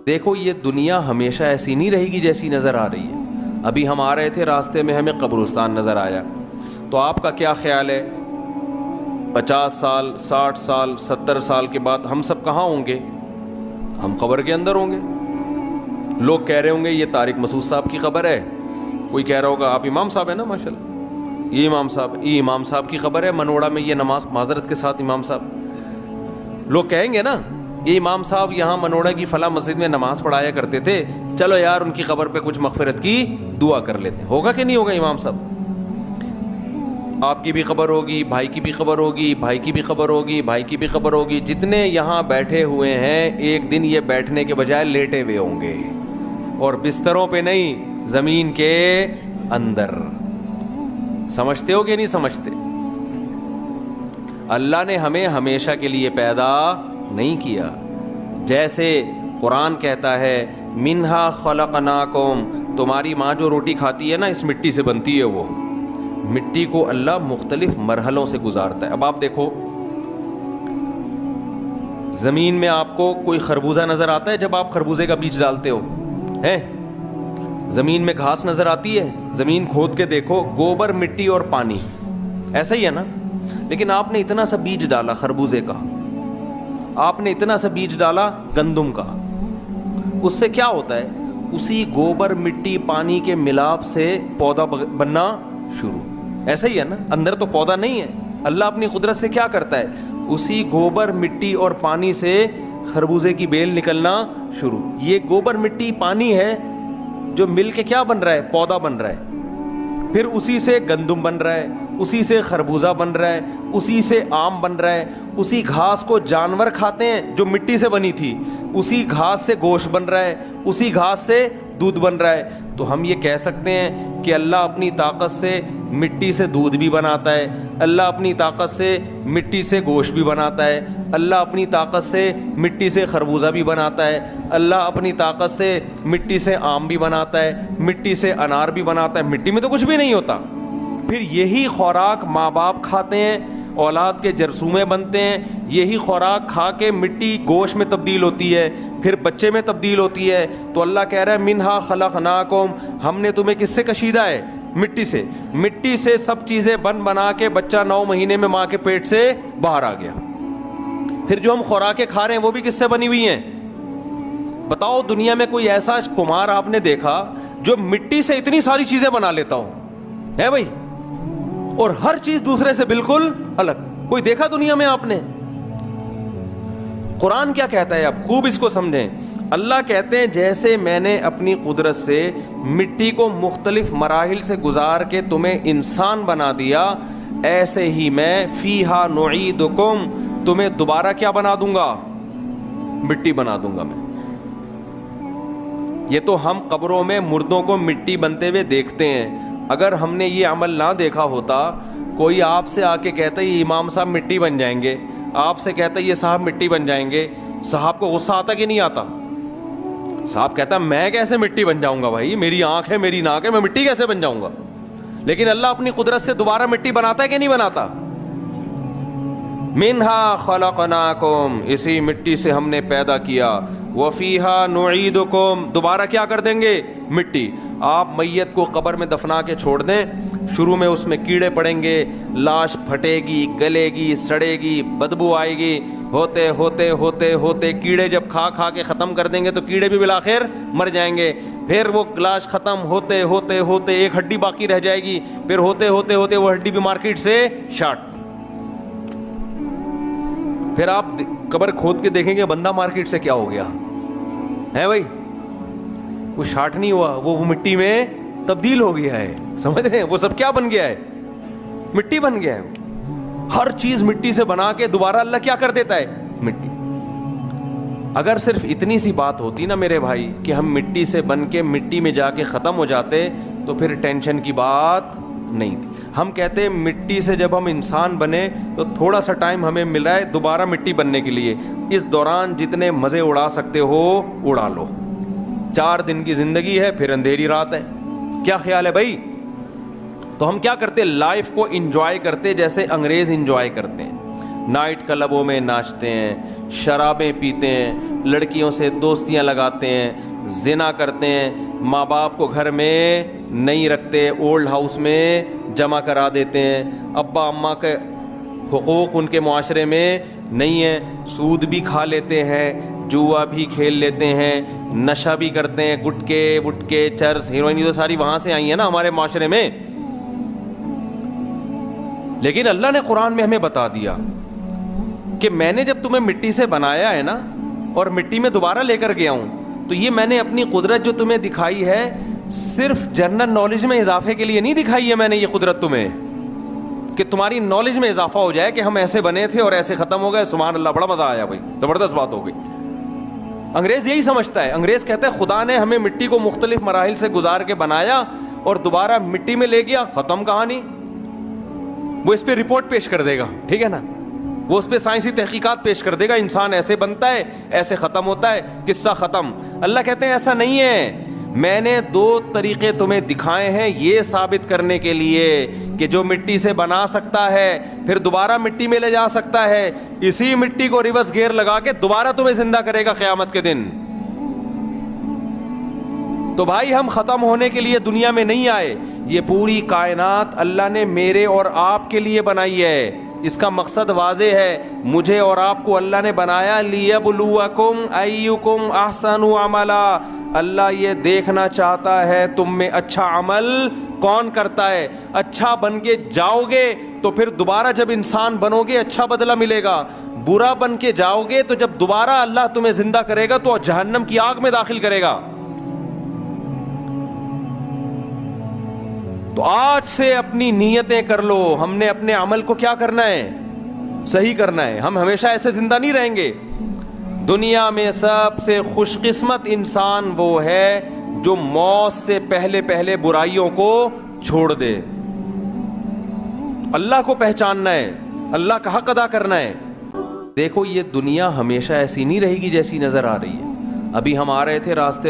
دیکھو یہ دنیا ہمیشہ ایسی نہیں رہے گی جیسی نظر آ رہی ہے. ابھی ہم آ رہے تھے راستے میں ہمیں قبرستان نظر آیا, تو آپ کا کیا خیال ہے 50 سال 60 سال 70 سال کے بعد ہم سب کہاں ہوں گے؟ ہم قبر کے اندر ہوں گے. لوگ کہہ رہے ہوں گے یہ طارق مسعود صاحب کی قبر ہے, کوئی کہہ رہا ہوگا آپ امام صاحب ہیں نا ماشاءاللہ, یہ امام صاحب کی قبر ہے منوڑا میں, یہ نماز معذرت کے ساتھ امام صاحب, لوگ کہیں گے نا یہ امام صاحب یہاں منوڑا کی فلاں مسجد میں نماز پڑھایا کرتے تھے, چلو یار ان کی قبر پہ کچھ مغفرت کی دعا کر لیتے. ہوگا کہ نہیں ہوگا امام صاحب؟ آپ کی بھی خبر ہوگی, بھائی کی بھی خبر ہوگی, بھائی کی بھی خبر ہوگی, بھائی کی بھی خبر ہوگی. جتنے یہاں بیٹھے ہوئے ہیں ایک دن یہ بیٹھنے کے بجائے لیٹے ہوئے ہوں گے, اور بستروں پہ نہیں, زمین کے اندر. سمجھتے ہو کہ نہیں سمجھتے؟ اللہ نے ہمیں ہمیشہ کے لیے پیدا نہیں کیا. جیسے قرآن کہتا ہے منہا خلقناکم, تمہاری ماں جو روٹی کھاتی ہے نا اس مٹی سے بنتی ہے, وہ مٹی کو اللہ مختلف مرحلوں سے گزارتا ہے. اب آپ دیکھو زمین میں آپ کو کوئی خربوزہ نظر آتا ہے جب آپ خربوزے کا بیج ڈالتے ہو, ہے زمین میں گھاس نظر آتی ہے؟ زمین کھود کے دیکھو, گوبر مٹی اور پانی, ایسا ہی ہے نا. لیکن آپ نے اتنا سا بیج ڈالا خربوزے کا, آپ نے اتنا سا بیج ڈالا گندم کا, اس سے کیا ہوتا ہے؟ اسی گوبر مٹی پانی کے ملاپ سے پودا بننا شروع. ایسا ہی ہے نا, اندر تو پودا نہیں ہے. اللہ اپنی قدرت سے کیا کرتا ہے؟ اسی گوبر مٹی اور پانی سے خربوزے کی بیل نکلنا شروع. یہ گوبر مٹی پانی ہے جو مل کے کیا بن رہا ہے؟ پودا بن رہا ہے. پھر اسی سے گندم بن رہا ہے, اسی سے خربوزہ بن رہا ہے, اسی سے آم بن رہا ہے. اسی گھاس کو جانور کھاتے ہیں جو مٹی سے بنی تھی, اسی گھاس سے گوشت بن رہا ہے, اسی گھاس سے دودھ بن رہا ہے. تو ہم یہ کہہ سکتے ہیں کہ اللہ اپنی طاقت سے مٹی سے دودھ بھی بناتا ہے, اللہ اپنی طاقت سے مٹی سے گوشت بھی بناتا ہے, اللہ اپنی طاقت سے مٹی سے خربوزہ بھی بناتا ہے, اللہ اپنی طاقت سے مٹی سے آم بھی بناتا ہے, مٹی سے انار بھی بناتا ہے. مٹی میں تو کچھ بھی نہیں ہوتا. پھر یہی خوراک ماں باپ کھاتے ہیں, اولاد کے جرثومے بنتے ہیں, یہی خوراک کھا کے مٹی گوشت میں تبدیل ہوتی ہے, پھر بچے میں تبدیل ہوتی ہے. تو اللہ کہہ رہا ہے منہا خلقناکم, ہم نے تمہیں کس سے کشیدہ ہے؟ مٹی سے. مٹی سے سب چیزیں بنا کے بچہ 9 مہینے میں ماں کے پیٹ سے باہر آ گیا. پھر جو ہم خوراکیں کھا رہے ہیں وہ بھی کس سے بنی ہوئی ہیں؟ بتاؤ دنیا میں کوئی ایسا کمہار آپ نے دیکھا جو مٹی سے اتنی ساری چیزیں بنا لیتا ہو؟ ہے بھائی, اور ہر چیز دوسرے سے بالکل الگ. کوئی دیکھا دنیا میں آپ نے؟ قرآن کیا کہتا ہے؟ اب خوب اس کو سمجھیں. اللہ کہتے ہیں جیسے میں نے اپنی قدرت سے مٹی کو مختلف مراحل سے گزار کے تمہیں انسان بنا دیا, ایسے ہی میں فیہا نعیدکم, تمہیں دوبارہ کیا بنا دوں گا؟ مٹی بنا دوں گا میں. یہ تو ہم قبروں میں مردوں کو مٹی بنتے ہوئے دیکھتے ہیں. اگر ہم نے یہ عمل نہ دیکھا ہوتا, کوئی آپ سے آ کے کہتا ہے یہ امام صاحب مٹی بن جائیں گے, آپ سے کہتا ہے یہ صاحب مٹی بن جائیں گے, صاحب کو غصہ آتا کہ نہیں آتا؟ صاحب کہتا ہے میں کیسے مٹی بن جاؤں گا بھائی, میری آنکھ ہے میری ناک ہے, میں مٹی کیسے بن جاؤں گا؟ لیکن اللہ اپنی قدرت سے دوبارہ مٹی بناتا ہے کہ نہیں بناتا؟ منہا خلقناکم, اسی مٹی سے ہم نے پیدا کیا, وفیہا نعیدکم, دوبارہ کیا کر دیں گے؟ مٹی. آپ میت کو قبر میں دفنا کے چھوڑ دیں, شروع میں اس میں کیڑے پڑیں گے, لاش پھٹے گی, گلے گی, سڑے گی, بدبو آئے گی, ہوتے ہوتے ہوتے ہوتے کیڑے جب کھا کے ختم کر دیں گے تو کیڑے بھی بالآخر مر جائیں گے. پھر وہ لاش ختم ہوتے ہوتے ہوتے ایک ہڈی باقی رہ جائے گی, پھر ہوتے ہوتے ہوتے وہ ہڈی بھی مارکیٹ سے شارٹ. پھر آپ قبر کھود کے دیکھیں گے بندہ مارکیٹ سے کیا ہو گیا ہے بھائی, وہ شارٹ نہیں ہوا, وہ مٹی میں تبدیل ہو گیا ہے. سمجھ رہے ہیں؟ وہ سب کیا بن گیا ہے؟ مٹی بن گیا ہے. ہر چیز مٹی سے بنا کے دوبارہ اللہ کیا کر دیتا ہے؟ مٹی. اگر صرف اتنی سی بات ہوتی نا میرے بھائی کہ ہم مٹی سے بن کے مٹی میں جا کے ختم ہو جاتے تو پھر ٹینشن کی بات نہیں تھی. ہم کہتے ہیں مٹی سے جب ہم انسان بنے تو تھوڑا سا ٹائم ہمیں ملا ہے دوبارہ مٹی بننے کے لیے, اس دوران جتنے مزے اڑا سکتے ہو اڑا لو. 4 دن کی زندگی ہے, پھر اندھیری رات ہے. کیا خیال ہے بھائی؟ تو ہم کیا کرتے؟ لائف کو انجوائے کرتے جیسے انگریز انجوائے کرتے ہیں. نائٹ کلبوں میں ناچتے ہیں, شرابیں پیتے ہیں, لڑکیوں سے دوستیاں لگاتے ہیں, زنا کرتے ہیں, ماں باپ کو گھر میں نہیں رکھتے, اولڈ ہاؤس میں جمع کرا دیتے ہیں, ابا اماں کے حقوق ان کے معاشرے میں نہیں ہیں, سود بھی کھا لیتے ہیں, جوا بھی کھیل لیتے ہیں, نشہ بھی کرتے ہیں, گٹکے وٹکے چرس ہیروئن, یہ تو ساری وہاں سے آئی ہیں نا ہمارے معاشرے میں. لیکن اللہ نے قرآن میں ہمیں بتا دیا کہ میں نے جب تمہیں مٹی سے بنایا ہے نا اور مٹی میں دوبارہ لے کر گیا ہوں, تو یہ میں نے اپنی قدرت جو تمہیں دکھائی ہے صرف جنرل نالج میں اضافے کے لیے نہیں دکھائی ہے. میں نے یہ قدرت تمہیں کہ تمہاری نالج میں اضافہ ہو جائے کہ ہم ایسے بنے تھے اور ایسے ختم ہو گئے, سبحان اللہ, بڑا مزہ آیا بھائی, زبردست بات ہو گئی. انگریز یہی سمجھتا ہے, انگریز کہتا ہے خدا نے ہمیں مٹی کو مختلف مراحل سے گزار کے بنایا اور دوبارہ مٹی میں لے گیا, ختم کہانی. وہ اس پہ رپورٹ پیش کر دے گا, ٹھیک ہے نا, وہ اس پہ سائنسی تحقیقات پیش کر دے گا, انسان ایسے بنتا ہے ایسے ختم ہوتا ہے, قصہ ختم. اللہ کہتے ہیں ایسا نہیں ہے, میں نے 2 طریقے تمہیں دکھائے ہیں یہ ثابت کرنے کے لیے کہ جو مٹی سے بنا سکتا ہے پھر دوبارہ مٹی میں لے جا سکتا ہے, اسی مٹی کو ریورس گیئر لگا کے دوبارہ تمہیں زندہ کرے گا قیامت کے دن. تو بھائی ہم ختم ہونے کے لیے دنیا میں نہیں آئے, یہ پوری کائنات اللہ نے میرے اور آپ کے لیے بنائی ہے. اس کا مقصد واضح ہے, مجھے اور آپ کو اللہ نے بنایا لیبلوکم ایکم احسن عملا. اللہ یہ دیکھنا چاہتا ہے تم میں اچھا عمل کون کرتا ہے. اچھا بن کے جاؤ گے تو پھر دوبارہ جب انسان بنو گے اچھا بدلہ ملے گا, برا بن کے جاؤ گے تو جب دوبارہ اللہ تمہیں زندہ کرے گا تو جہنم کی آگ میں داخل کرے گا. تو آج سے اپنی نیتیں کر لو, ہم نے اپنے عمل کو کیا کرنا ہے, صحیح کرنا ہے. ہم ہمیشہ ایسے زندہ نہیں رہیں گے. دنیا میں سب سے خوش قسمت انسان وہ ہے جو موت سے پہلے پہلے برائیوں کو چھوڑ دے. اللہ کو پہچاننا ہے, اللہ کا حق ادا کرنا ہے. دیکھو یہ دنیا ہمیشہ ایسی نہیں رہے گی جیسی نظر آ رہی ہے. ابھی ہم آ رہے تھے راستے